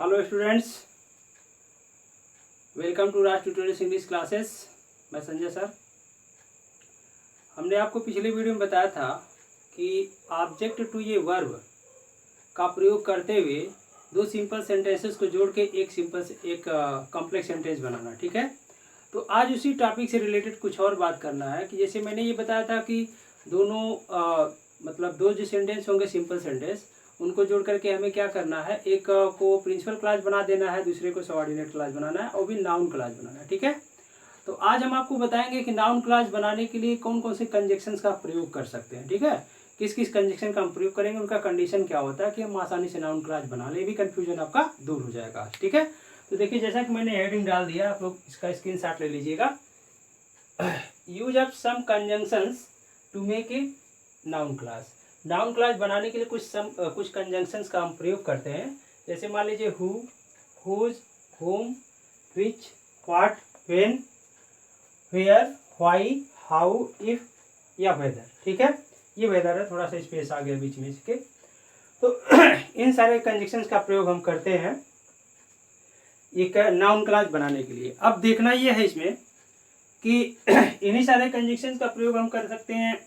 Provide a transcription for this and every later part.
Hello students, welcome to Raj tutorials English classes. मैं Sanjay sir. हमने आपको पिछले वीडियो में बताया था कि ऑब्जेक्ट टू ये वर्ब का प्रयोग करते हुए दो सिंपल सेंटेंसेस को जोड़ के एक कॉम्प्लेक्स सेंटेंस बनाना। ठीक है, तो आज उसी टॉपिक से रिलेटेड कुछ और बात करना है कि जैसे मैंने ये बताया था कि दोनों मतलब दो जो सेंटेंस होंगे सिंपल सेंटेंस, उनको जोड़ करके हमें क्या करना है, एक को प्रिंसिपल क्लास बना देना है, दूसरे को सबऑर्डिनेट क्लास बनाना है और भी नाउन क्लास बनाना है। ठीक है, तो आज हम आपको बताएंगे कि नाउन क्लास बनाने के लिए कौन कौन से कंजक्शंस का प्रयोग कर सकते हैं। ठीक है, किस किस कंजक्शन का हम प्रयोग करेंगे, उनका कंडीशन क्या होता है कि हम आसानी से नाउन क्लास बना ले, भी कंफ्यूजन आपका दूर हो जाएगा। ठीक है, तो देखिए जैसा कि मैंने हेडिंग डाल दिया, आप लोग इसका स्क्रीनशॉट ले लीजिएगा। Use of some conjunctions to make a noun class. Noun class बनाने के लिए कुछ कंजंक्शंस का हम प्रयोग करते हैं। जैसे मान लीजिए who, whose, whom, which, what, when, where, why, how, if या वेदर। ठीक है, ये वेदर है, थोड़ा सा स्पेस आ गया बीच में इसके। तो इन सारे कंजंक्शंस का प्रयोग हम करते हैं एक नाउन क्लास बनाने के लिए। अब देखना ये है इसमें कि इन्हीं सारे कंजंक्शंस का प्रयोग हम कर सकते हैं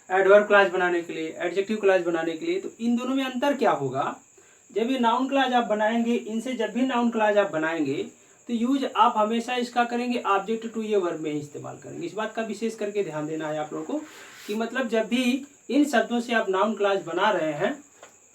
एडवर्ब क्लास बनाने के लिए, एडजेक्टिव क्लास बनाने के लिए। तो इन दोनों में अंतर क्या होगा, जब ये नाउन क्लास आप बनाएंगे, इनसे जब भी नाउन क्लास आप बनाएंगे तो यूज आप हमेशा इसका करेंगे ऑब्जेक्ट टू ये वर्ब में ही इस्तेमाल करेंगे। इस बात का विशेष करके ध्यान देना है आप लोगों को कि मतलब जब भी इन शब्दों से आप नाउन क्लास बना रहे हैं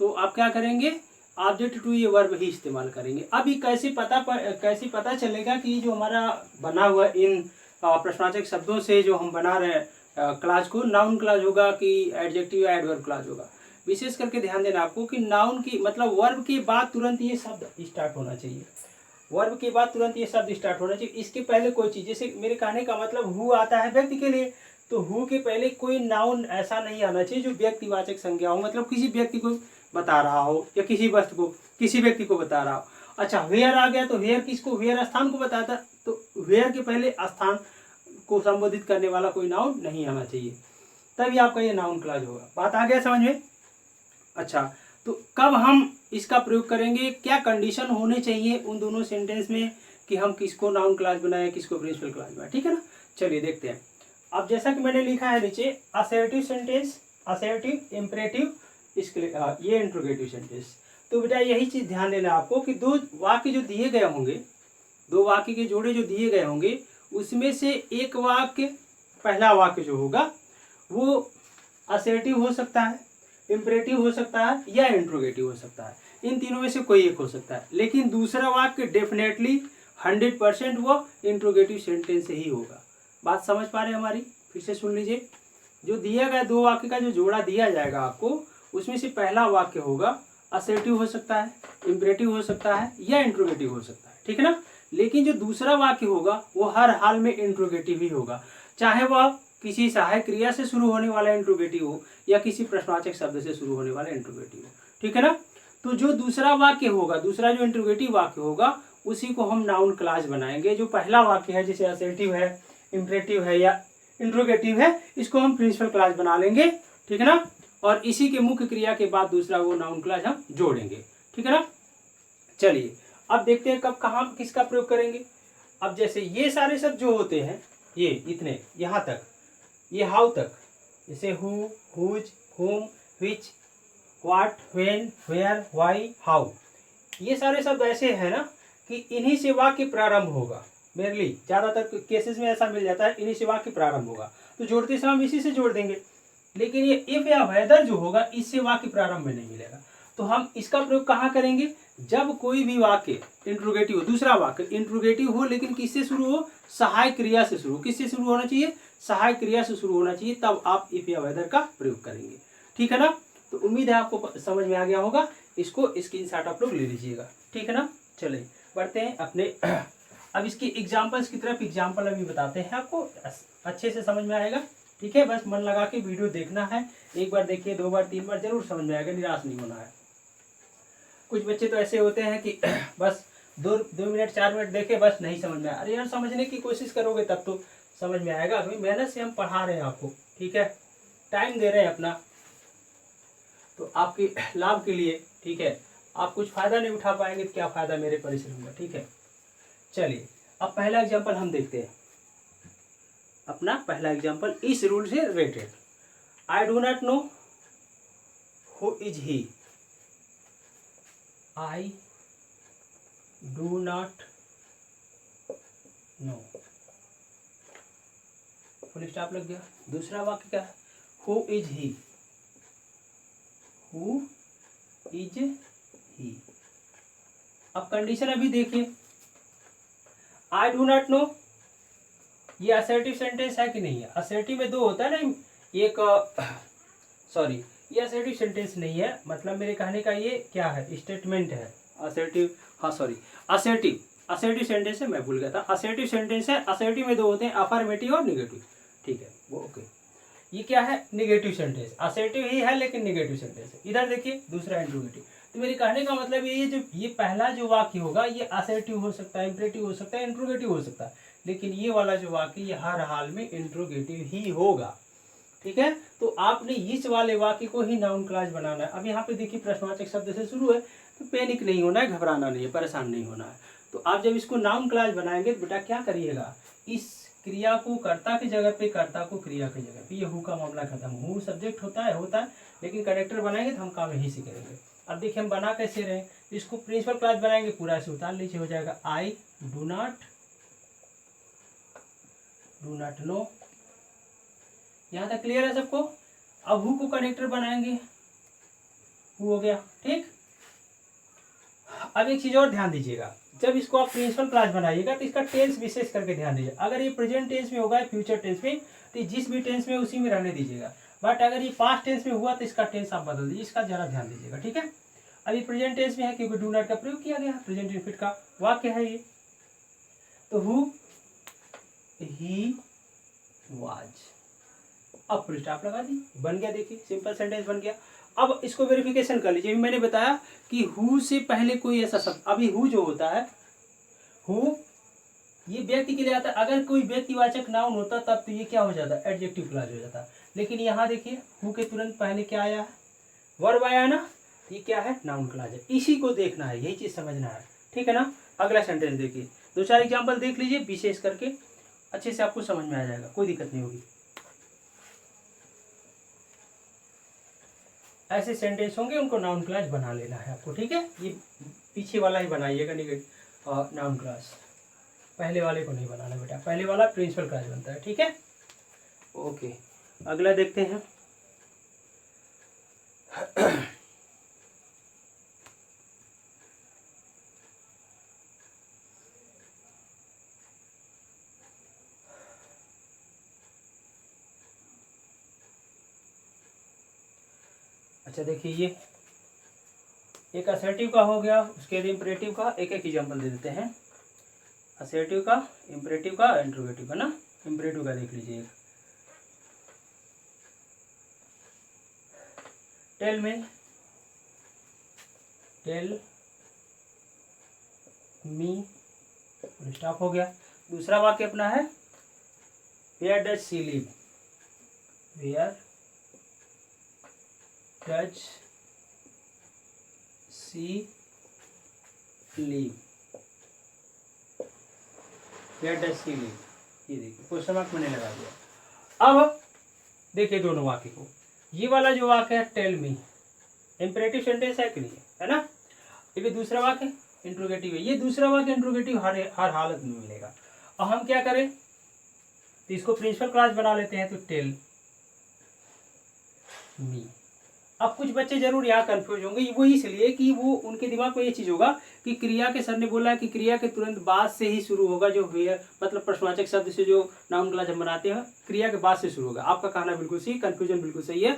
तो आप क्या करेंगे, ऑब्जेक्ट टू ये वर्ब ही इस्तेमाल करेंगे। अब ये कैसे पता चलेगा कि ये जो हमारा बना हुआ इन प्रश्नवाचक शब्दों से जो हम बना रहे हैं क्लास को, नाउन क्लास होगा कि एडजेक्टिव या एडवर्ब क्लास होगा। विशेष करके ध्यान देना आपको कि नाउन की मतलब वर्ब के बाद तुरंत ये शब्द स्टार्ट होना चाहिए। वर्ब के बाद तुरंत ये शब्द स्टार्ट होना चाहिए। इसके पहले कोई चीज, जैसे मेरे कहने का मतलब हु आता है व्यक्ति के लिए, तो हु के पहले कोई नाउन ऐसा नहीं आना चाहिए जो व्यक्तिवाचक संज्ञा हो, मतलब किसी व्यक्ति को बता रहा हो या किसी वस्तु को, किसी व्यक्ति को बता रहा हो। अच्छा, वेयर आ गया तो वेयर किसको, वेयर स्थान को बताता, तो वेयर के पहले स्थान को संबोधित करने वाला कोई नाउन नहीं आना चाहिए, तभी आपका ये नाउन क्लास होगा। बात आ गया समझ में? अच्छा, तो कब हम इसका प्रयोग करेंगे, क्या कंडीशन होने चाहिए उन दोनों सेंटेंस में कि हम किसको नाउन क्लास बनाए, किसको प्रिंसिपल क्लास बनाए। ठीक है ना, चलिए देखते हैं। अब जैसा कि मैंने लिखा है नीचे, असर्टिव सेंटेंस, असर्टिव, इंपरेटिव, इसके लिए ये इंट्रोगेटिव सेंटेंस। तो बेटा यही चीज ध्यान देना आपको कि दो वाक्य जो दिए गए होंगे, दो वाक्य के जोड़े जो दिए गए होंगे, उसमें से एक वाक्य, पहला वाक्य जो होगा वो असर्टिव हो सकता है, इंपरेटिव हो सकता है या इंट्रोगेटिव हो सकता है। इन तीनों में से कोई एक हो सकता है, लेकिन दूसरा वाक्य डेफिनेटली 100% वो इंट्रोगेटिव सेंटेंस से ही होगा। बात समझ पा रहे हैं हमारी? फिर से सुन लीजिए, जो दिया गया दो वाक्य का जो जोड़ा दिया जाएगा आपको, उसमें से पहला वाक्य होगा असर्टिव हो सकता है, इंपरेटिव हो सकता है या इंट्रोगेटिव हो सकता है। ठीक है ना, लेकिन जो दूसरा वाक्य होगा वो हर हाल में इंट्रोगेटिव ही होगा, चाहे वह किसी सहायक क्रिया से शुरू होने वाला इंट्रोगेटिव हो या किसी प्रश्नवाचक शब्द से शुरू होने वाला इंट्रोगेटिव हो। ठीक है ना, तो जो दूसरा वाक्य होगा, दूसरा जो इंट्रोगेटिव वाक्य होगा, उसी को हम नाउन क्लास बनाएंगे। जो पहला वाक्य है, जैसे असर्टिव है, इंपरेटिव है या इंट्रोगेटिव है, इसको हम प्रिंसिपल क्लास बना लेंगे। ठीक है ना, और इसी के मुख्य क्रिया के बाद दूसरा वो नाउन क्लास हम जोड़ेंगे। ठीक है ना, चलिए अब देखते हैं कब कहाँ किसका प्रयोग करेंगे। अब जैसे ये सारे शब्द जो होते हैं, ये इतने यहाँ तक, ये हाउ तक, जैसे who, whose, whom, which, what, when, where, why, how, ये सारे शब्द ऐसे हैं ना कि इन्हीं से वाक्य प्रारंभ होगा। मेनली ज्यादातर केसेस में ऐसा मिल जाता है, इन्हीं से वाक्य प्रारंभ होगा, तो जोड़ते समय हम इसी से जोड़ देंगे। लेकिन ये इफ या वेदर जो होगा, इससे वाक्य प्रारंभ में नहीं मिलेगा। तो हम इसका प्रयोग कहाँ करेंगे, जब कोई भी वाक्य इंट्रोगेटिव हो, दूसरा वाक्य इंट्रोगेटिव हो लेकिन किससे शुरू हो, सहायक क्रिया से शुरू, किससे शुरू होना चाहिए, सहायक क्रिया से शुरू होना चाहिए, तब आप इफ या वेदर का प्रयोग करेंगे। ठीक है ना, तो उम्मीद है आपको समझ में आ गया होगा। इसको स्क्रीनशॉट आप लोग ले लीजिएगा। ठीक है ना, चलिए बढ़ते हैं अपने अब इसके एग्जाम्पल्स की तरफ। एग्जाम्पल अभी बताते हैं, आपको अच्छे से समझ में आएगा। ठीक है, बस मन लगा के वीडियो देखना है, एक बार देखिए, दो बार, तीन बार, जरूर समझ में आएगा, निराश नहीं होना है। कुछ बच्चे तो ऐसे होते हैं कि बस दो मिनट 4 मिनट देखे, बस नहीं समझ में आया। अरे यार, समझने की कोशिश करोगे तब तो समझ में आएगा। अभी मेहनत से हम पढ़ा रहे हैं आपको, ठीक है, टाइम दे रहे हैं अपना, तो आपके लाभ के लिए। ठीक है, आप कुछ फायदा नहीं उठा पाएंगे तो क्या फायदा मेरे परिश्रम का। ठीक है, चलिए अब पहला एग्जांपल हम देखते हैं। अपना पहला एग्जांपल इस रूल से related, I do not know who is he, I do not know, full stop लग गया। दूसरा वाक्य क्या है, who is he, who is he. अब कंडीशन अभी देखिए, आई डू नॉट नो ये असर्टिव सेंटेंस है कि नहीं है। असर्टिव में दो होता है ना, एक सॉरी ये असर्टिव सेंटेंस नहीं है, मतलब मेरे कहने का ये क्या है, स्टेटमेंट है। असर्टिव, हाँ सॉरी असर्टिव, असर्टिव सेंटेंस है, मैं भूल गया था। असर्टिव सेंटेंस है, असर्टिव में दो होते हैं, अफर्मेटिव और निगेटिव। ठीक है वो ओके। ये क्या है, निगेटिव सेंटेंस। असर्टिव ही है लेकिन निगेटिव सेंटेंस है। इधर देखिए दूसरा इंट्रोगेटिव। तो मेरे कहने का मतलब ये जो ये पहला जो वाक्य होगा ये असर्टिव हो सकता है, इंपरेटिव हो सकता है, इंट्रोगेटिव हो सकता है, लेकिन ये वाला जो वाक्य ये हर हाल में इंट्रोगेटिव ही होगा। ठीक है, तो आपने इस वाले वाक्य को ही नाउन क्लॉज बनाना है। अब यहाँ पे देखिए प्रश्नवाचक शब्द से शुरू है, तो पैनिक नहीं होना है, घबराना नहीं है, परेशान नहीं होना है। तो आप जब इसको नाउन क्लॉज बनाएंगे तो बेटा क्या करिएगा, इस क्रिया को कर्ता की जगह पे, कर्ता को क्रिया की जगह पे, ये हु का मामला खत्म। हु सब्जेक्ट होता है, लेकिन कनेक्टर बनाएंगे तो हम काम यहीं से करेंगे। अब देखिए हम बना कैसे रहे, इसको प्रिंसिपल क्लॉज बनाएंगे, पूरा ऐसे उतार लीजिए, हो जाएगा आई डू नॉट नो। यहाँ तक क्लियर है सबको। अब हु को कनेक्टर बनाएंगे, हु हो गया। ठीक, अब एक चीज और ध्यान दीजिएगा, जब इसको आप प्रिंसिपल क्लॉज बनाइएगा तो इसका टेंस विशेष करके ध्यान दीजिए। अगर ये प्रेजेंट टेंस में होगा, फ्यूचर टेंस में, तो जिस भी टेंस में उसी में रहने दीजिएगा। बट अगर ये पास्ट टेंस में हुआ तो इसका टेंस आप बदल दीजिए, इसका जरा ध्यान दीजिएगा। ठीक है, अभी प्रेजेंट टेंस में है क्योंकि डू नॉट का प्रयोग किया गया, प्रेजेंट इनफिनिट का वाक्य है ये। तो हु ही वाज, अब फुल स्टॉप लगा दी, बन गया। देखिए सिंपल सेंटेंस बन गया। अब इसको वेरिफिकेशन कर लीजिए। मैंने बताया कि हु से पहले कोई ऐसा शब्द, अभी हु जो होता है, हु ये व्यक्ति के लिए आता है। अगर कोई व्यक्तिवाचक नाउन होता तब तो ये क्या हो जाता, एडजेक्टिव क्लॉज हो जाता। लेकिन यहाँ देखिए हु के तुरंत पहले क्या आया है, वर्ब आया ना, ये क्या है, नाउन क्लॉज है। इसी को देखना है, यही चीज समझना है। ठीक है ना। अगला सेंटेंस देखिए, दो चार एग्जाम्पल देख लीजिए विशेष करके, अच्छे से आपको समझ में आ जाएगा, कोई दिक्कत नहीं होगी। ऐसे सेंटेंस होंगे उनको नाउन क्लॉज बना लेना है आपको। ठीक है, ये पीछे वाला ही बनाइएगा नाउन क्लॉज, पहले वाले को नहीं बनाना बेटा, पहले वाला प्रिंसिपल क्लॉज बनता है। ठीक है ओके, अगला देखते हैं। अच्छा देखिए, ये एक असर्टिव का हो गया, उसके बाद इंपरेटिव का एक एक एग्जांपल दे देते हैं। असर्टिव का, इंपरेटिव का, इंट्रोगेटिव का ना। इंपरेटिव का देख लीजिए, टेल मी, स्टॉप हो गया। दूसरा वाक्य अपना है where does she live, where does she live, where does she live, ये देखिए क्वेश्चन मार्क मैंने लगा दिया। अब देखिए दोनों वाक्य को, ये वाला जो वाक्य है टेल मी, इंपरेटिव सेंटेंस है कि नहीं है ना। ये दूसरा वाक्य इंट्रोगेटिव है, ये दूसरा वाक्य इंट्रोगेटिव हर हालत में मिलेगा। और हम क्या करें, तो इसको प्रिंसिपल क्लॉज बना लेते हैं, तो टेल मी। अब कुछ बच्चे जरूर यहाँ कंफ्यूज होंगे, वो इसलिए कि वो उनके दिमाग में ये चीज होगा कि क्रिया के, सर ने बोला है कि क्रिया के तुरंत बाद से ही शुरू होगा, जो वेयर मतलब प्रश्नवाचक शब्द से जो नाउन क्लॉज हम बनाते हैं क्रिया के बाद से शुरू होगा। आपका कहना बिल्कुल सही, कंफ्यूजन बिल्कुल सही है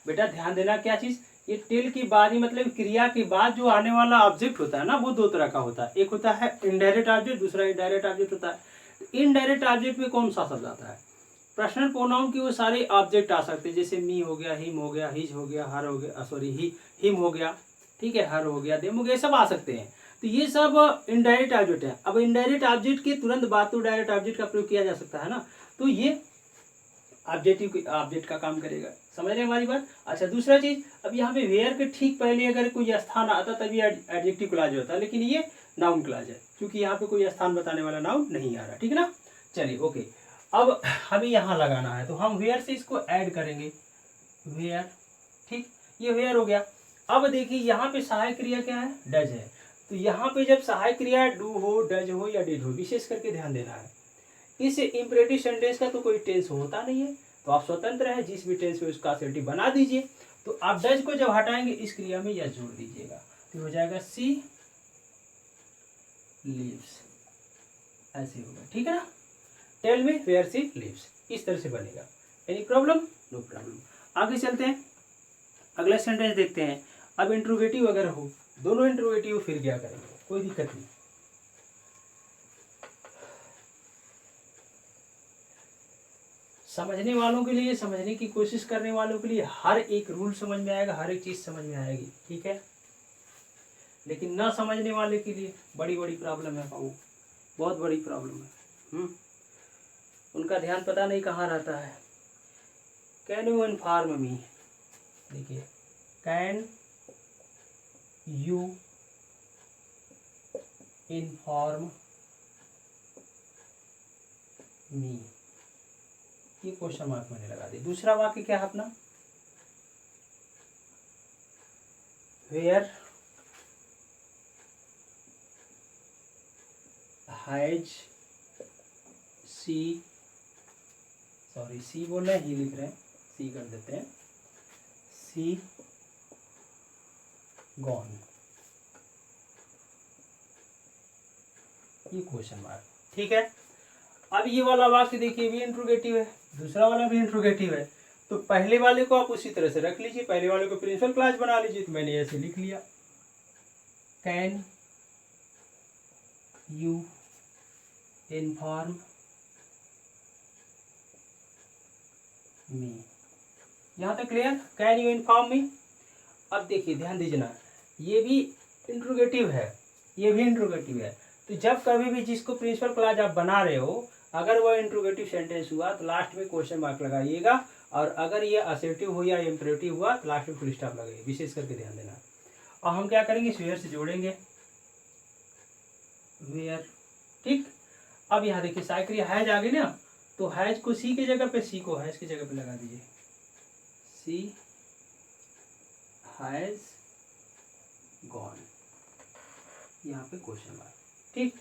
बेटा। ध्यान देना क्या चीज, ये टेल के बाद ही मतलब क्रिया के बाद जो आने वाला ऑब्जेक्ट होता है ना, वो दो तरह का होता है। एक होता है इनडायरेक्ट ऑब्जेक्ट, दूसरा इनडायरेक्ट ऑब्जेक्ट होता है। इनडायरेक्ट ऑब्जेक्ट में कौन सा शब्द आता है, पर्सनल प्रोनाउन के वो सारे ऑब्जेक्ट आ सकते हैं, जैसे मी हो गया, हिम हो गया, हिज हो गया, हर हो गया, सॉरी हिम हो गया, ठीक है, हर हो गया, देम हो गया, सब आ सकते हैं। तो ये सब इनडायरेक्ट ऑब्जेक्ट है। अब इनडायरेक्ट ऑब्जेक्ट के तुरंत बाद तो डायरेक्ट ऑब्जेक्ट का प्रयोग किया जा सकता है ना, तो ये ऑब्जेक्ट का काम करेगा। समझ रहे हमारी बात। अच्छा दूसरा चीज, अब यहाँ पे वेयर के ठीक पहले अगर कोई स्थान आता तभी एडजेक्टिव क्लॉज होता, लेकिन ये नाउन क्लॉज है क्योंकि यहाँ पे कोई स्थान बताने वाला नाउन नहीं आ रहा, ठीक है ना। चलिए ओके, अब हमें यहाँ लगाना है तो हम वेयर से इसको ऐड करेंगे, वेयर, ठीक, ये वेयर हो गया। अब देखिए यहाँ पे सहायक क्रिया क्या है, डज है, तो यहाँ पे जब सहायक क्रिया डू हो, डज हो या डिड हो, विशेष करके ध्यान देना है, इस इम्परेटिव सेंटेंस का तो कोई टेंस होता नहीं है, तो आप स्वतंत्र है, जिस भी टेंस में उसका असेटिव बना दीजिए। तो आप डज को जब हटाएंगे इस क्रिया में यह जोड़ दीजिएगा, तो हो जाएगा सी लीव्स, ऐसे होगा, ठीक है ना। टेल में वेयर सी लीव्स, इस तरह से बनेगा। Any problem, no problem. आगे चलते हैं, अगला सेंटेंस देखते हैं। अब इंट्रोगेटिव अगर हो, दोनों इंट्रोगेटिव, फिर क्या करेंगे, कोई दिक्कत नहीं। समझने वालों के लिए, समझने की कोशिश करने वालों के लिए हर एक रूल समझ में आएगा, हर एक चीज समझ में आएगी, ठीक है। लेकिन ना समझने वाले के लिए बड़ी बड़ी प्रॉब्लम है बाबू, बहुत बड़ी प्रॉब्लम है। उनका ध्यान पता नहीं कहाँ रहता है। कैन यू इन्फॉर्म मी, देखिए कैन यू इन्फॉर्म मी, ये क्वेश्चन मार्क मैंने लगा दिया। दूसरा वाक्य क्या है अपना, where has she, sorry she बोल रहे हैं, ही लिख रहे हैं, सी कर देते हैं, सी गॉन, ये क्वेश्चन मार्क, ठीक है। अब ये वाला वाक्य देखिए भी इंट्रोगेटिव है, दूसरा वाला भी इंट्रोगेटिव है, तो पहले वाले को आप उसी तरह से रख लीजिए, पहले वाले को प्रिंसिपल क्लॉज बना लीजिए, तो मैंने ऐसे लिख लिया, कैन यू इन्फॉर्म मी, यहाँ तक clear, can you inform me. अब देखिए ध्यान दीजिए ना, ये भी इंट्रोगेटिव है, ये भी इंट्रोगेटिव है, तो जब कभी भी जिसको प्रिंसिपल क्लॉज आप बना रहे हो, अगर वह इंट्रोगेटिव सेंटेंस हुआ तो लास्ट में क्वेश्चन मार्क लगाइएगा, और अगर ये असर्टिव हो या इम्परेटिव हुआ तो लास्ट में फुल स्टॉप लगाइए, विशेष करके ध्यान देना। और हम क्या करेंगे, इस वेयर से जोड़ेंगे, वेयर, ठीक। अब यहाँ देखिए सहायक क्रिया हैज आ गई ना, तो हैज को सी की जगह पे, सी को हैज की जगह पे लगा दीजिए, सी हैज गॉन, यहाँ पे क्वेश्चन मार्क, ठीक,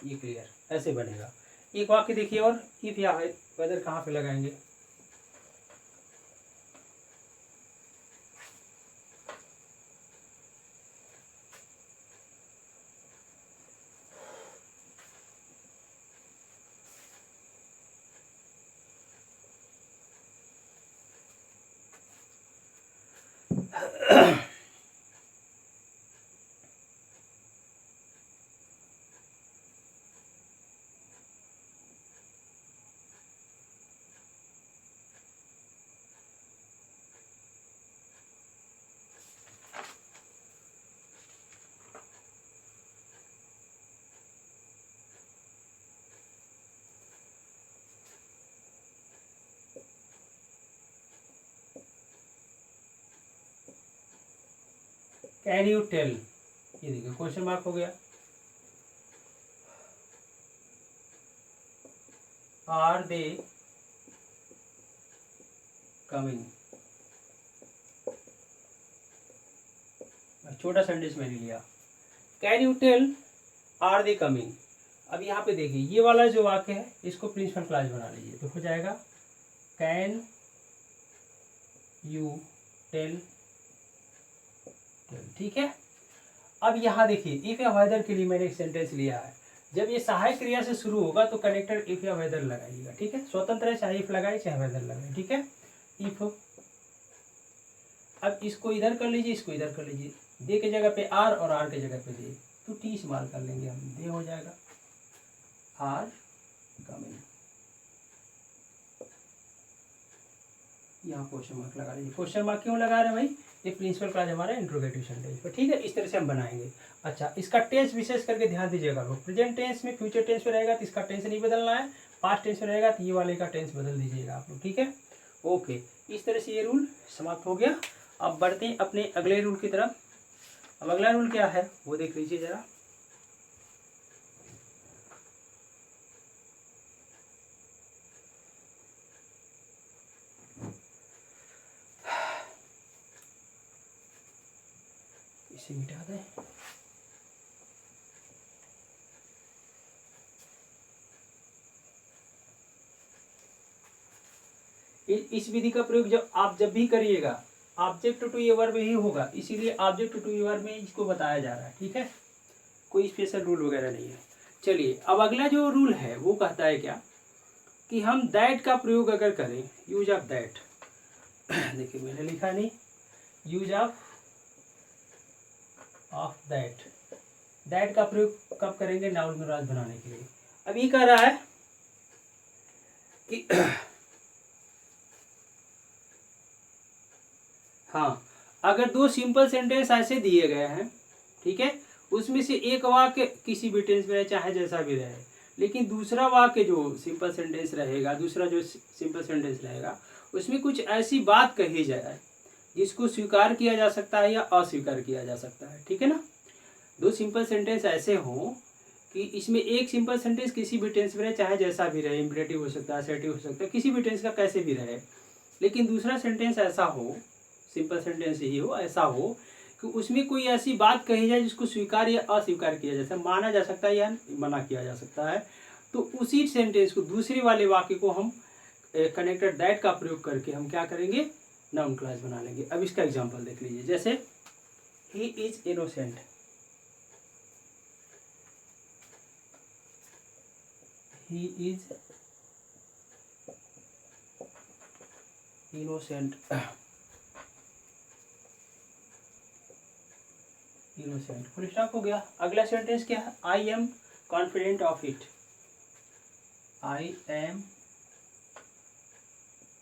ये क्लियर, ऐसे बनेगा। एक वाक्य देखिए और, इफ या वेदर कहाँ पे लगाएंगे, कैन यू टेल, ये देखिए क्वेश्चन मार्क हो गया, आर दे कमिंग, छोटा सेंटेंस मैंने लिया, can you tell are they coming. अब यहाँ पे देखिए ये वाला जो वाक्य है इसको प्रिंसिपल क्लॉज बना लीजिए, तो हो जाएगा कैन यू टेल, ठीक है। अब यहाँ देखिए इफ या वेदर के लिए मैंने एक सेंटेंस लिया है, जब ये सहायक क्रिया से शुरू होगा तो कनेक्टर इफ या वेदर लगाइएगा, ठीक है, स्वतंत्र है, चाहे इफ लगाए चाहे वेदर लगाए, ठीक है, इफ। अब इसको इधर कर लीजिए, इसको इधर कर लीजिए, दे के जगह पे आर और आर के जगह पे दे, तो टी इस्तेमाल कर लेंगे हम, दे हो जाएगा आर कमिंग, यहाँ क्वेश्चन मार्क लगा लीजिए। क्वेश्चन मार्क क्यों लगा रहे हैं भाई, ये प्रिंसिपल क्लॉज हमारा इंट्रोगेटिव सेंटेंस पर, ठीक है, इस तरह से हम बनाएंगे। अच्छा इसका टेंस विशेष करके ध्यान दीजिएगा, प्रेजेंट टेंस में, फ्यूचर टेंस में रहेगा तो इसका टेंस नहीं बदलना है, पास्ट टेंस में रहेगा तो ये वाले का टेंस बदल दीजिएगा आप लोग, ठीक है, ओके। इस तरह से ये रूल समाप्त हो गया। अब बढ़ते हैं अपने अगले रूल की तरफ। अब अगला रूल क्या है वो देख लीजिए जरा। इसे मिटा दें। इस विधि का प्रयोग जब भी करिएगा ऑब्जेक्ट टू ये वर्ब ही होगा, इसीलिए ऑब्जेक्ट टू ये वर्ब में इसको बताया जा रहा है। ठीक है, कोई स्पेशल रूल वगैरह नहीं है। चलिए अब अगला जो रूल है वो कहता है क्या कि हम दैट का प्रयोग अगर करें, यूज ऑफ दैट, देखिए मैंने लिखा नहीं, यूज ऑफ दैट का प्रयोग कब करेंगे, नाउन क्लॉज बनाने के लिए। अब ये कह रहा है कि हाँ, अगर दो सिंपल सेंटेंस ऐसे दिए गए हैं, ठीक है, उसमें से एक वाक्य किसी भी टेंस में रहे चाहे जैसा भी रहे, लेकिन दूसरा वाक्य जो सिंपल सेंटेंस रहेगा, दूसरा जो सिंपल सेंटेंस रहेगा उसमें कुछ ऐसी बात कही जाए जिसको स्वीकार किया जा सकता है या अस्वीकार किया जा सकता है। ठीक है ना, दो सिंपल सेंटेंस ऐसे हों कि इसमें एक सिंपल सेंटेंस किसी भी टेंस में रहे चाहे जैसा भी रहे, इम्परेटिव हो सकता है, असर्टिव हो सकता है, किसी भी टेंस का कैसे भी रहे, लेकिन दूसरा सेंटेंस ऐसा हो, सिंपल सेंटेंस ही हो, ऐसा हो कि उसमें कोई ऐसी बात कही जाए जिसको स्वीकार या अस्वीकार किया जा सकता है, माना जा सकता है या मना किया जा सकता है, तो उसी सेंटेंस को, दूसरे वाले वाक्य को हम कनेक्टेड दैट का प्रयोग करके हम क्या करेंगे, नाउन क्लॉज बना लेंगे। अब इसका एग्जांपल देख लीजिए, जैसे he is innocent, he is innocent, innocent, full stop हो गया। अगला सेंटेंस क्या है, I am confident of it, I am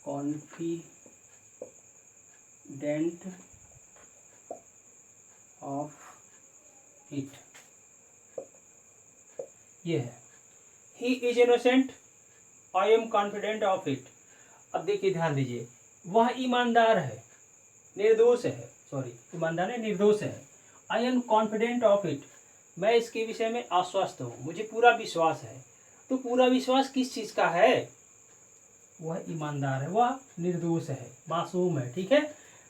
confident of it, ये है he is innocent, I am confident of it. अब देखिए ध्यान दीजिए, वह ईमानदार है, निर्दोष है, सॉरी ईमानदार है, निर्दोष है। I am confident of it, मैं इसके विषय में आश्वस्त हूँ, मुझे पूरा विश्वास है। तो पूरा विश्वास किस चीज़ का है, वह ईमानदार है, वह निर्दोष है, मासूम है। ठीक है,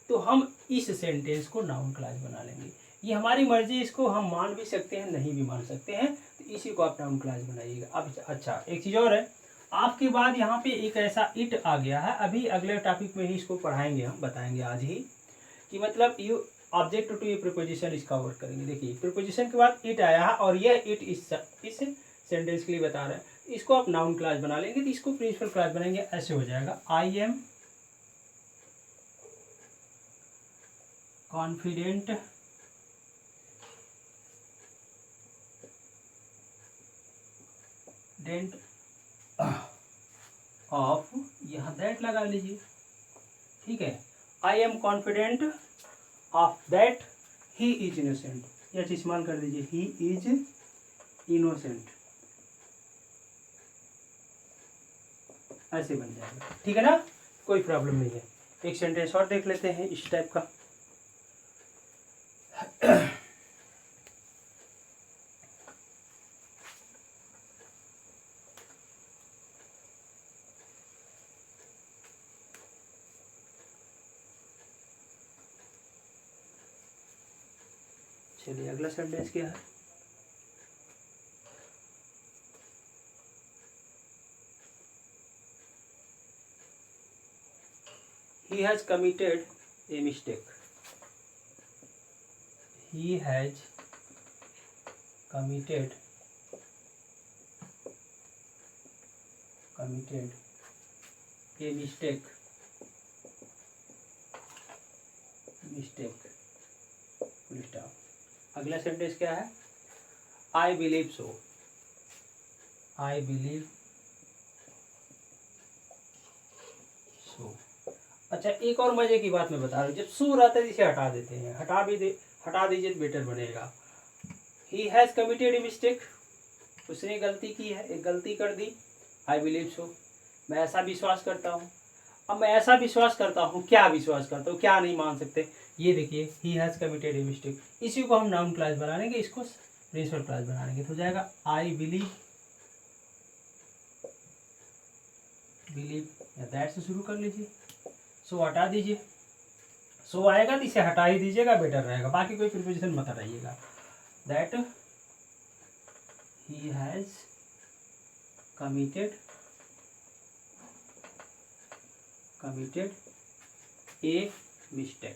तो हम इस सेंटेंस को नाउन क्लॉज बना लेंगे। ये हमारी मर्जी, इसको हम मान भी सकते हैं, नहीं भी मान सकते हैं, तो इसी को आप नाउन क्लॉज बनाइएगा। अब अच्छा एक चीज़ और है, आपके बाद यहाँ पे एक ऐसा इट आ गया है, अभी अगले टॉपिक में ही इसको पढ़ाएंगे, हम बताएंगे आज ही कि मतलब यू ऑब्जेक्ट टू ये प्रीपोजिशन इसका वर्क करेंगे। देखिए प्रीपोजिशन के बाद इट आया है और यह इट इस सेंटेंस के लिए बता रहा है, इसको आप नाउन क्लॉज बना लेंगे, तो इसको प्रिंसिपल क्लॉज बनाएंगे, ऐसे हो जाएगा, आई एम कॉन्फिडेंट ऑफ, यहाँ दैट लगा लीजिए। ठीक है, I am confident of that he is innocent, यह चीज मान कर दीजिए, ही इज इनोसेंट, ऐसे बन जाएगा। ठीक है ना, कोई प्रॉब्लम नहीं है। एक सेंटेंस और देख लेते हैं इस टाइप का। चलिए अगला सेंटेंस क्या है, he has committed a mistake, he has committed a mistake, full stop. अगला सेंटेंस क्या है, I believe so, I believe so. अच्छा एक और मजे की बात मैं बता रहा हूँ, जब सो रहता है इसे हटा देते हैं, हटा दीजिए तो बेटर बनेगा। He has committed a mistake, उसने गलती की है, एक गलती कर दी, आई बिलीव सो, मैं ऐसा विश्वास करता हूँ। अब मैं ऐसा विश्वास करता हूँ, क्या विश्वास करता हूँ, क्या नहीं मान सकते, ये देखिए he has committed a mistake, इसी को हम नाउन क्लास बना लेंगे, इसको प्रिंसिपल क्लास बना लेंगे, तो हो जाएगा आई बिलीव या दैट से शुरू कर लीजिए, सो हटा दीजिए, सो आएगा तो इसे हटा ही दीजिएगा, बेटर रहेगा, बाकी कोई प्रीपोजिशन मत हटाइएगा। That he has committed a mistake.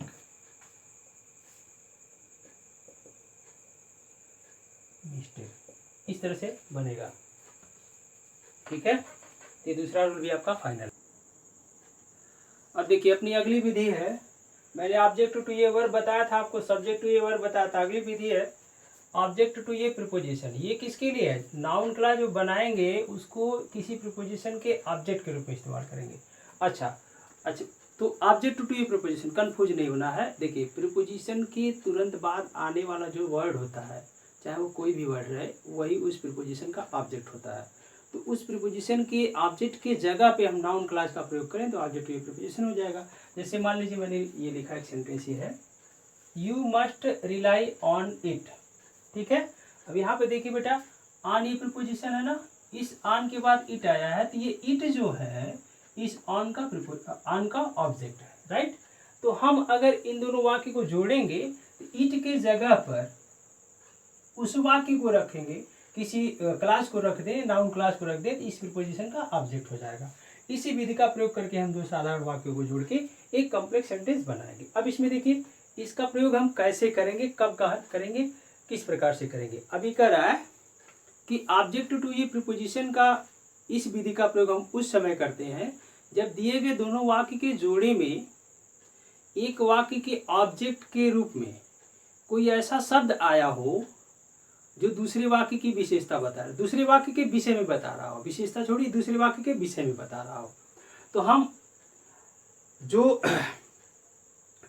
इस तरह से बनेगा, ठीक है। ये दूसरा रूल भी आपका फाइनल। अब देखिए अपनी अगली विधि है, मैंने ऑब्जेक्ट टू ये वर्ब बताया था आपको, सब्जेक्ट टू ये वर्ब बताया था, अगली विधि है ऑब्जेक्ट टू ये प्रीपोजिशन। ये किसके लिए है? नाउन क्लास जो बनाएंगे उसको किसी प्रीपोजिशन के ऑब्जेक्ट के रूप में इस्तेमाल करेंगे। अच्छा, तो ऑब्जेक्ट टू ये प्रीपोजिशन, कंफ्यूज नहीं होना है। देखिए प्रीपोजिशन के तुरंत बाद आने वाला जो वर्ड होता है, चाहे वो कोई भी वर्ड रहे, वही उस प्रीपोजिशन का ऑब्जेक्ट होता है। तो उस प्रीपोजिशन के ऑब्जेक्ट के जगह पे हम नाउन क्लास का प्रयोग करें तो ऑब्जेक्ट टू ये प्रीपोजिशन हो जाएगा। जैसे मान लीजिए मैंने ये लिखा एक सेंटेंस ये है, you must rely on it, ठीक है। अब यहाँ पे देखिए बेटा, ऑन ये प्रीपोजिशन है ना, इस ऑन के बाद इट आया है, तो ये इट जो है इस ऑन का ऑब्जेक्ट है, राइट। तो हम अगर इन दोनों वाक्य को जोड़ेंगे तो इट के जगह पर उस वाक्य को रखेंगे, किसी क्लास को रख दें, नाउन क्लास को रख दें, तो इस प्रीपोजिशन का ऑब्जेक्ट हो जाएगा। इसी विधि का प्रयोग करके हम दो साधारण वाक्यों को जोड़ के एक कॉम्प्लेक्स सेंटेंस बनाएंगे। अब इसमें देखिए इसका प्रयोग हम कैसे करेंगे, कब करेंगे, किस प्रकार से करेंगे। अभी कह रहा है कि ऑब्जेक्ट टू ये प्रीपोजिशन का इस विधि का प्रयोग हम उस समय करते हैं जब दिए गए दोनों वाक्य के जोड़े में एक वाक्य के ऑब्जेक्ट के रूप में कोई ऐसा शब्द आया हो जो दूसरे वाक्य की विशेषता बता रहा है, दूसरे वाक्य के विषय में बता रहा हो, विशेषता छोड़ी दूसरे वाक्य के विषय में बता रहा हो। तो हम जो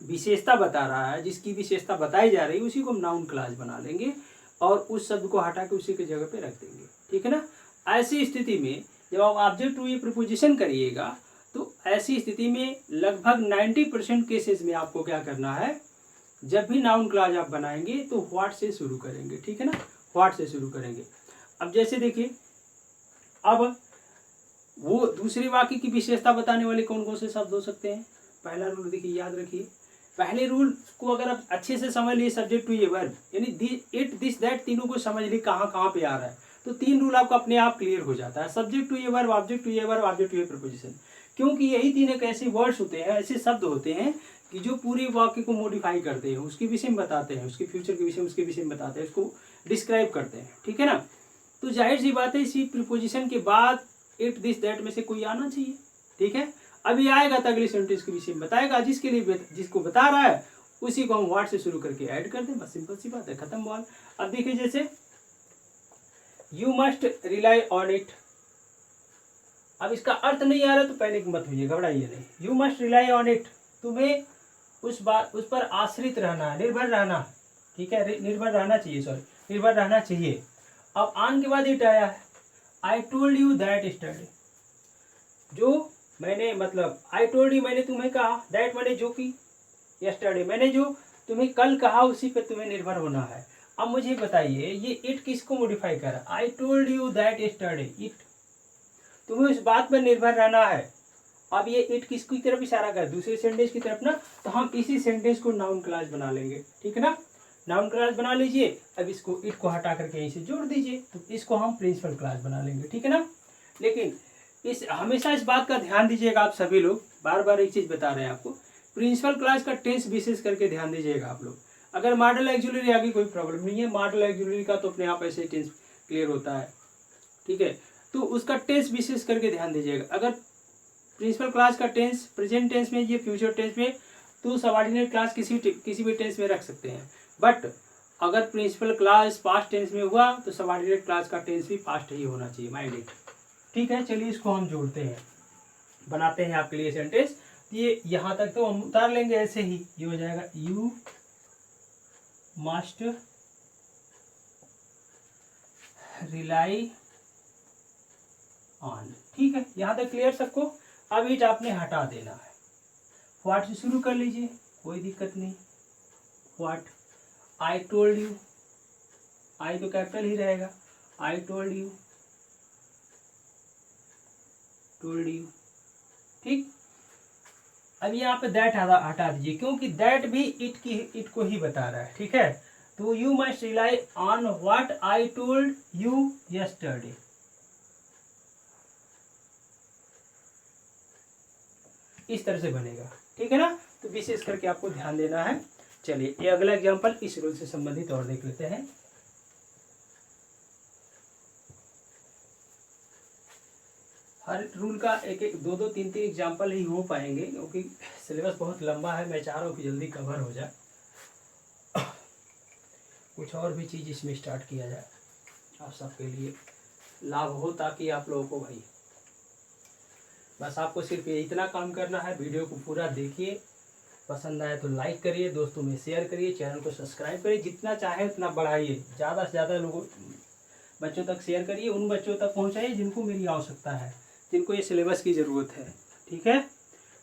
विशेषता बता रहा है, जिसकी विशेषता बताई जा रही है, उसी को हम नाउन क्लास बना लेंगे और उस शब्द को हटा के उसी की जगह पे रख देंगे, ठीक है ना। ऐसी स्थिति में जब आप ऑब्जेक्ट टू ये प्रीपोजिशन करिएगा तो ऐसी स्थिति में लगभग 90% केसेस में आपको क्या करना है, जब भी नाउन क्लास आप बनाएंगे तो व्हाट से शुरू करेंगे, ठीक है ना, व्हाट से शुरू करेंगे। अब जैसे देखिए, अब वो दूसरे वाक्य की विशेषता बताने वाले कौन कौन से शब्द हो सकते हैं। पहला रूल देखिए, याद रखिए, पहले रूल को अगर आप अच्छे से समझ लिए, सब्जेक्ट टू ये वर्ब यानी इट दिस दैट तीनों को समझ लिए कहाँ कहाँ पे आ रहा है, तो तीन रूल आपको अपने आप क्लियर हो जाता है। सब्जेक्ट टू ये वर्ब, ऑब्जेक्ट टू ये वर्ब, ऑब्जेक्ट टू ये प्रीपोजिशन, क्योंकि यही तीन एक ऐसे वर्ड्स होते हैं, ऐसे शब्द होते हैं कि जो पूरे वाक्य को मॉडिफाई करते हैं, उसके विषय में बताते हैं, उसके फ्यूचर के विषय में, उसके विषय में बताते हैं, उसको डिस्क्राइब करते हैं, ठीक है ना। तो जाहिर सी बात है इसी प्रीपोजिशन के बाद इट दिस दैट में से कोई आना चाहिए, ठीक है। अभी आएगा तो अगले सेंटेंस के विषय में बताएगा, जिसके लिए जिसको बता रहा है उसी को हम व्हाट से शुरू करके ऐड कर दें, बस सिंपल सी बात है, खत्म बात। अब देखिए जैसे you must rely on it, अब इसका अर्थ नहीं आ रहा तो पैनिक मत होइए, घबराइए नहीं। You must rely on it, तुम्हें उस पर आश्रित रहना है, निर्भर रहना, ठीक है, निर्भर रहना चाहिए, निर्भर रहना चाहिए। अब ऑन के बाद इट आया है, I told you that study, जो मैंने मतलब आई टोल्ड यू मैंने तुम्हें कहा, दैट मैंने जो की, यस्टरडे मैंने जो तुम्हें कल कहा, उसी पे तुम्हें निर्भर होना है। अब मुझे बताइए ये इट किसको मॉडिफाई कर रहा है, I told you that yesterday, it, तुम्हें उस बात पर निर्भर रहना है। अब ये इट किसकी तरफ इशारा कर, दूसरे सेंटेंस की तरफ ना, तो हम इसी सेंटेंस को नाउन क्लास बना लेंगे, ठीक है ना, नाउन क्लास बना लीजिए। अब इसको इट को हटा करके यहीं से जोड़ दीजिए, तो इसको हम प्रिंसिपल क्लास बना लेंगे, ठीक है ना। लेकिन हमेशा इस बात का ध्यान दीजिएगा, आप सभी लोग, बार बार एक चीज बता रहे हैं आपको, प्रिंसिपल क्लास का टेंस विशेष करके ध्यान दीजिएगा आप लोग। अगर मॉडल ऑक्सिलरी आगे कोई प्रॉब्लम नहीं है, मॉडल ऑक्सिलरी का तो अपने आप ऐसे टेंस क्लियर होता है, ठीक है, तो उसका टेंस विशेष करके ध्यान दीजिएगा। अगर प्रिंसिपल क्लास का टेंस प्रेजेंट टेंस में, ये फ्यूचर टेंस में, तो सबऑर्डिनेट क्लास किसी भी टेंस में रख सकते हैं। बट अगर प्रिंसिपल क्लास पास्ट टेंस में हुआ तो सबऑर्डिनेट क्लास का टेंस भी पास्ट ही होना चाहिए, माइंड इट, ठीक है। चलिए इसको हम जोड़ते हैं, बनाते हैं आपके लिए सेंटेंस। ये यहाँ तक तो हम उतार लेंगे ऐसे ही, ये हो जाएगा यू मस्ट रिलाई ऑन, ठीक है, यहाँ तक क्लियर सबको। अब इट आपने हटा देना है। व्हाट से शुरू कर लीजिए, कोई दिक्कत नहीं। व्हाट, आई टोल्ड यू, आई तो कैपिटल ही रहेगा, I told you, told you, ठीक। अब यहाँ पे दैट हटा दीजिए, क्योंकि दैट भी इट को ही बता रहा है, ठीक है। तो you must rely on what I told you yesterday. इस तरह से बनेगा, ठीक है ना। तो विशेष करके आपको ध्यान देना है। चलिए ये अगला एग्जांपल इस रूल से संबंधित और देख लेते हैं। हर रूल का एक एक दो दो तीन तीन एग्जांपल ही हो पाएंगे, क्योंकि सिलेबस बहुत लंबा है। मैं चाह रहा हूँ कि जल्दी कवर हो जाए, कुछ और भी चीज़ इसमें स्टार्ट किया जाए, आप सबके लिए लाभ हो, ताकि आप लोगों को भाई बस आपको सिर्फ ये इतना काम करना है। वीडियो को पूरा देखिए, पसंद आए तो लाइक करिए, दोस्तों में शेयर करिए, चैनल को सब्सक्राइब करिए, जितना चाहे उतना बढ़ाइए, ज़्यादा से ज़्यादा लोगों बच्चों तक शेयर करिए, उन बच्चों तक पहुंचाइए जिनको मेरी आवश्यकता है, जिनको ये सिलेबस की ज़रूरत है, ठीक है।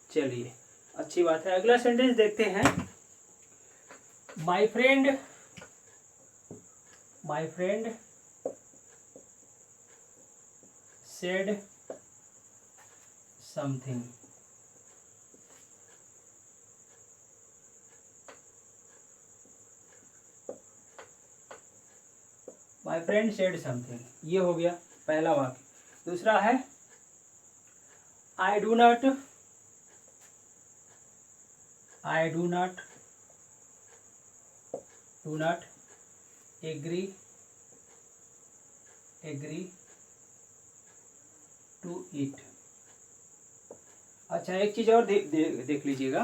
चलिए अच्छी बात है, अगला सेंटेंस देखते हैं। My friend said something. My friend said something, ये हो गया पहला वाक्य। दूसरा है I do not agree to it. अच्छा एक चीज़ और देख लीजिएगा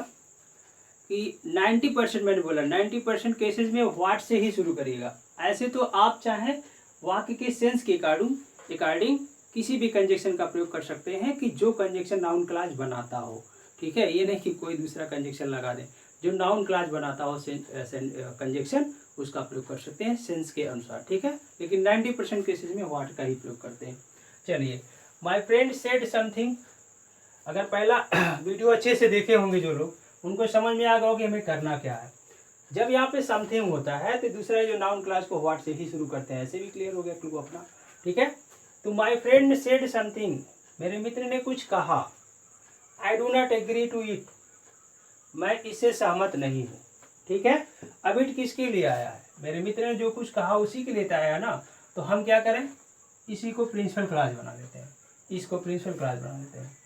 कि 90% मैंने बोला 90% केसेस में व्हाट से ही शुरू करिएगा। ऐसे तो आप चाहें वाक्य के सेंस के अकॉर्डिंग किसी भी कंजक्शन का प्रयोग कर सकते हैं कि जो कंजक्शन नाउन क्लॉज बनाता हो, ठीक है। ये नहीं कि कोई दूसरा कंजक्शन लगा दें, जो नाउन क्लॉज बनाता हो कंजक्शन उसका प्रयोग कर सकते हैं सेंस के अनुसार, ठीक है। लेकिन 90% केसेस में व्हाट का ही प्रयोग करते हैं। चलिए माय फ्रेंड सेड समथिंग, अगर पहला वीडियो अच्छे से देखे होंगे जो लोग, उनको समझ में आ गया होगा कि हमें करना क्या है। जब यहाँ पे समथिंग होता है तो दूसरा जो नाउन क्लास को व्हाट से ही शुरू करते हैं, ऐसे भी क्लियर हो गया क्लू अपना, ठीक है। तो माय फ्रेंड सेड समथिंग, मेरे मित्र ने कुछ कहा। I do not agree to it, मैं इससे सहमत नहीं हूँ, ठीक है। अब इट किसके लिए आया है, मेरे मित्र ने जो कुछ कहा उसी के लिए आया ना। तो हम क्या करें, इसी को प्रिंसिपल क्लास बना देते हैं, इसको प्रिंसिपल क्लास बना देते हैं।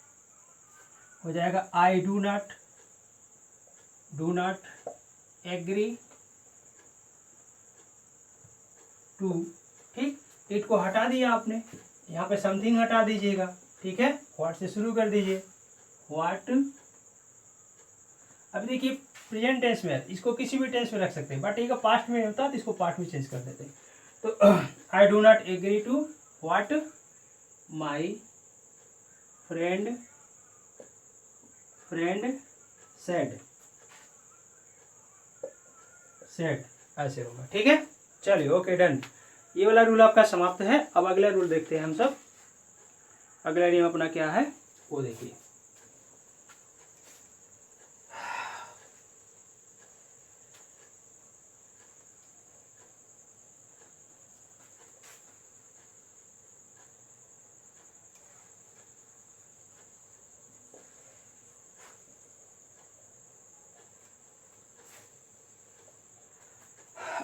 हो जाएगा I do not agree to, ठीक। इट को हटा दिया आपने, यहाँ पे समथिंग हटा दीजिएगा, ठीक है। व्हाट से शुरू कर दीजिए, व्हाट। अब देखिए प्रेजेंट टेंस में, इसको किसी भी टेंस में रख सकते हैं, बट ये पास्ट में होता है तो इसको पास्ट में चेंज कर देते हैं। तो I do not agree to what my friend said, ऐसे होगा, ठीक है। चलिए ओके डन, ये वाला रूल आपका समाप्त है। अब अगला रूल देखते हैं हम सब। अगला नियम अपना क्या है वो देखिए।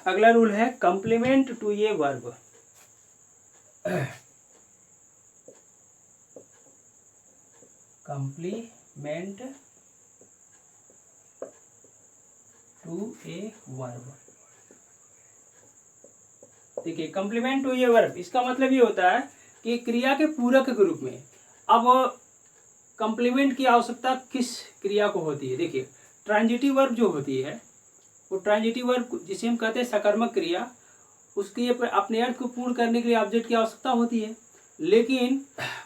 अगला रूल है कंप्लीमेंट टू ये verb. Complement to a verb. देखिए कंप्लीमेंट टू ये वर्ब, इसका मतलब ये होता है कि क्रिया के पूरक के रूप में। अब कंप्लीमेंट की आवश्यकता किस क्रिया को होती है, देखिए ट्रांजिटिव वर्ब जो होती है वो ट्रांजिटिव वर्ब जिसे हम कहते हैं सकर्मक क्रिया, उसके अपने अर्थ को पूर्ण करने के लिए ऑब्जेक्ट की आवश्यकता होती है। लेकिन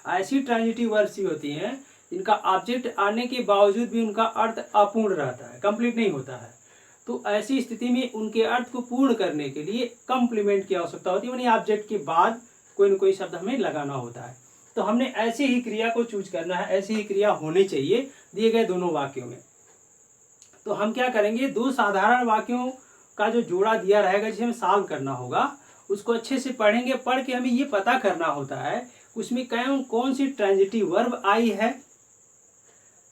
ऐसी ट्रांजिटिव वर्ब्स भी होती हैं जिनका ऑब्जेक्ट आने के बावजूद भी उनका अर्थ अपूर्ण रहता है, कंप्लीट नहीं होता है। तो ऐसी स्थिति में उनके अर्थ को पूर्ण करने के लिए कंप्लीमेंट की आवश्यकता होती है, यानी ऑब्जेक्ट के बाद कोई न कोई शब्द हमें लगाना होता है। तो हमने ऐसी ही क्रिया को चूज करना है, ऐसी ही क्रिया होनी चाहिए दिए गए दोनों वाक्यों में। तो हम क्या करेंगे, दो साधारण वाक्यों का जो जोड़ा दिया रहेगा जिसे हमें सॉल्व करना होगा, उसको अच्छे से पढ़ेंगे। पढ़ के हमें ये पता करना होता है उसमें कौन सी ट्रांजिटिव वर्ब आई है,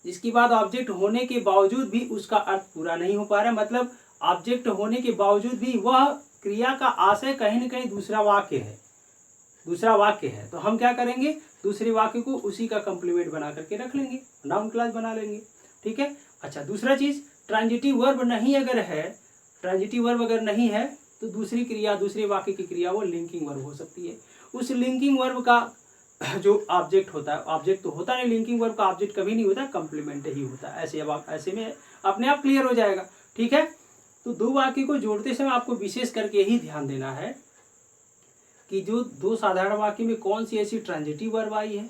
जिसके बाद ऑब्जेक्ट होने के बावजूद भी उसका अर्थ पूरा नहीं हो पा रहा है। मतलब ऑब्जेक्ट होने के बावजूद भी वह क्रिया का आशय कहीं न कहीं दूसरा वाक्य है। तो हम क्या करेंगे, दूसरे वाक्य को उसी का कंप्लीमेंट बना करके रख लेंगे, नाउन क्लॉज बना लेंगे। ठीक है। अच्छा, दूसरा चीज, ट्रांजिटिव वर्ब अगर नहीं है तो दूसरी क्रिया, दूसरे वाक्य की क्रिया वो लिंकिंग वर्ब हो सकती है। उस लिंकिंग वर्ब का जो ऑब्जेक्ट होता है, ऑब्जेक्ट तो होता नहीं, लिंकिंग वर्ब का ऑब्जेक्ट कभी नहीं होता, कंप्लीमेंट ही होता है। ऐसे में अपने आप क्लियर हो जाएगा। ठीक है। तो दो वाक्य को जोड़ते समय आपको विशेष करके ही ध्यान देना है कि जो दो साधारण वाक्य में कौन सी ऐसी ट्रांजिटिव वर्ब आई है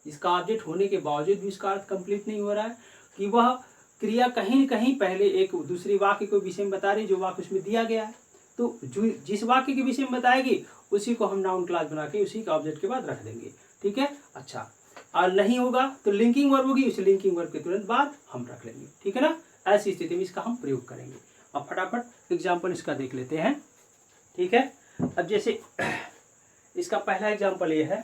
जिसका ऑब्जेक्ट होने के बावजूद भी उसका अर्थ कंप्लीट नहीं हो रहा है, कि वह क्रिया कहीं न कहीं पहले एक दूसरी वाक्य को विषय में बता रही, जो वाक्य उसमें दिया गया है। तो जो जिस वाक्य के विषय में बताएगी उसी को हम नाउन क्लॉज बना के उसी के ऑब्जेक्ट के बाद रख देंगे। ठीक है। अच्छा, और नहीं होगा तो लिंकिंग वर्ब होगी, उस लिंकिंग वर्ब के तुरंत बाद हम रख लेंगे। ठीक है ना। ऐसी स्थिति में इसका हम प्रयोग करेंगे। अब फटाफट एग्जाम्पल इसका देख लेते हैं। ठीक है। अब जैसे इसका पहला एग्जाम्पल ये है।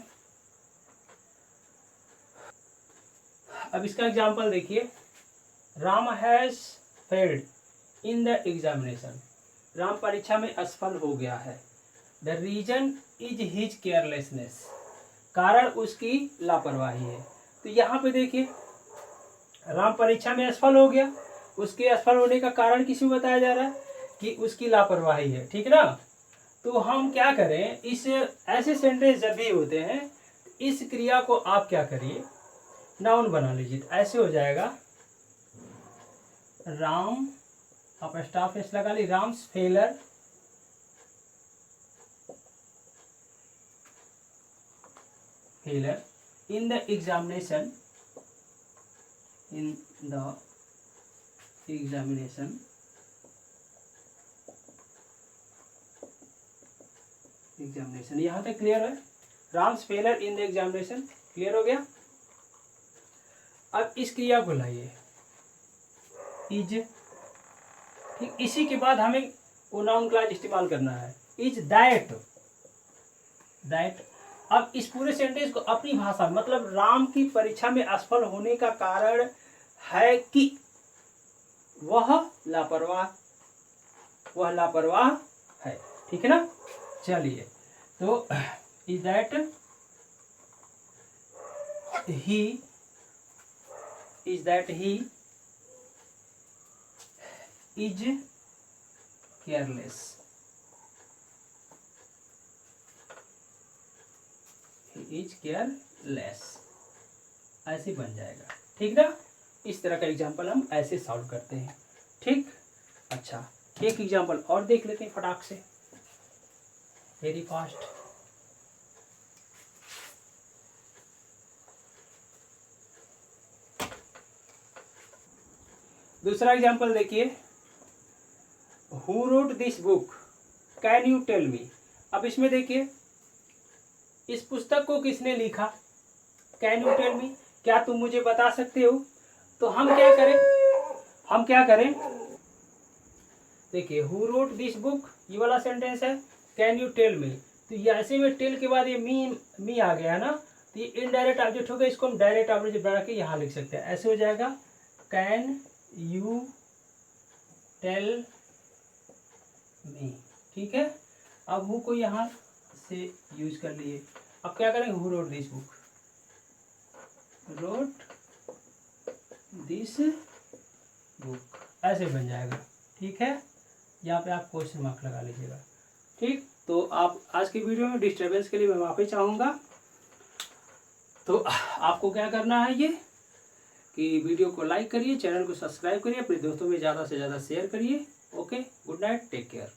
अब इसका एग्जाम्पल देखिए, Ram has failed in the examination. Ram परीक्षा में असफल हो गया है। The reason is his carelessness. कारण उसकी लापरवाही है। तो यहाँ पे देखिए, राम परीक्षा में असफल हो गया, उसके असफल होने का कारण किसी को बताया जा रहा है कि उसकी लापरवाही है। ठीक है ना। तो हम क्या करें, इस ऐसे सेंटेंस जब भी होते हैं इस क्रिया को आप क्या करिए, नाउन बना लीजिए। तो ऐसे हो जाएगा, राम, आप स्टॉप एस लगा ली, Ram's failure in the examination यहाँ तक क्लियर है। Ram's failure in the examination clear हो गया। अब इस क्रिया को लाइए, इज। ठीक, इसी के बाद हमें वो नाउन क्लॉज इस्तेमाल करना है, इज दैट। अब इस पूरे सेंटेंस को अपनी भाषा, मतलब राम की परीक्षा में असफल होने का कारण है कि वह लापरवाह है। ठीक है ना। चलिए, तो is that he is careless. Is careless, ऐसे बन जाएगा। ठीक ना। इस तरह का एग्जाम्पल हम ऐसे सॉल्व करते हैं। ठीक। अच्छा, एक एग्जाम्पल और देख लेते हैं फटाक से, वेरी फास्ट। दूसरा एग्जाम्पल देखिए, who wrote this book, can you tell me. अब इसमें देखिए, इस पुस्तक को किसने लिखा, कैन यू टेल मी, क्या तुम मुझे बता सकते हो। तो हम क्या करें, देखिए, हु रोट दिस बुक ये वाला सेंटेंस है, कैन यू टेल मी। तो ये ऐसे में टेल के बाद ये मी आ गया ना, तो ये इनडायरेक्ट ऑब्जेक्ट होगा, इसको हम डायरेक्ट ऑब्जेक्ट बना के यहाँ लिख सकते हैं। ऐसे हो जाएगा, कैन यू टेल मी। ठीक है। अब हु को यहाँ से यूज कर लिए। अब क्या करेंगे, हु रोट दिस बुक, ऐसे बन जाएगा। ठीक है। यहाँ पे आप क्वेश्चन मार्क लगा लीजिएगा। ठीक। तो आप आज की वीडियो में डिस्टर्बेंस के लिए मैं माफी चाहूँगा। तो आपको क्या करना है, ये कि वीडियो को लाइक करिए, चैनल को सब्सक्राइब करिए, अपने दोस्तों में ज़्यादा से ज़्यादा शेयर करिए। Okay, good night, take care.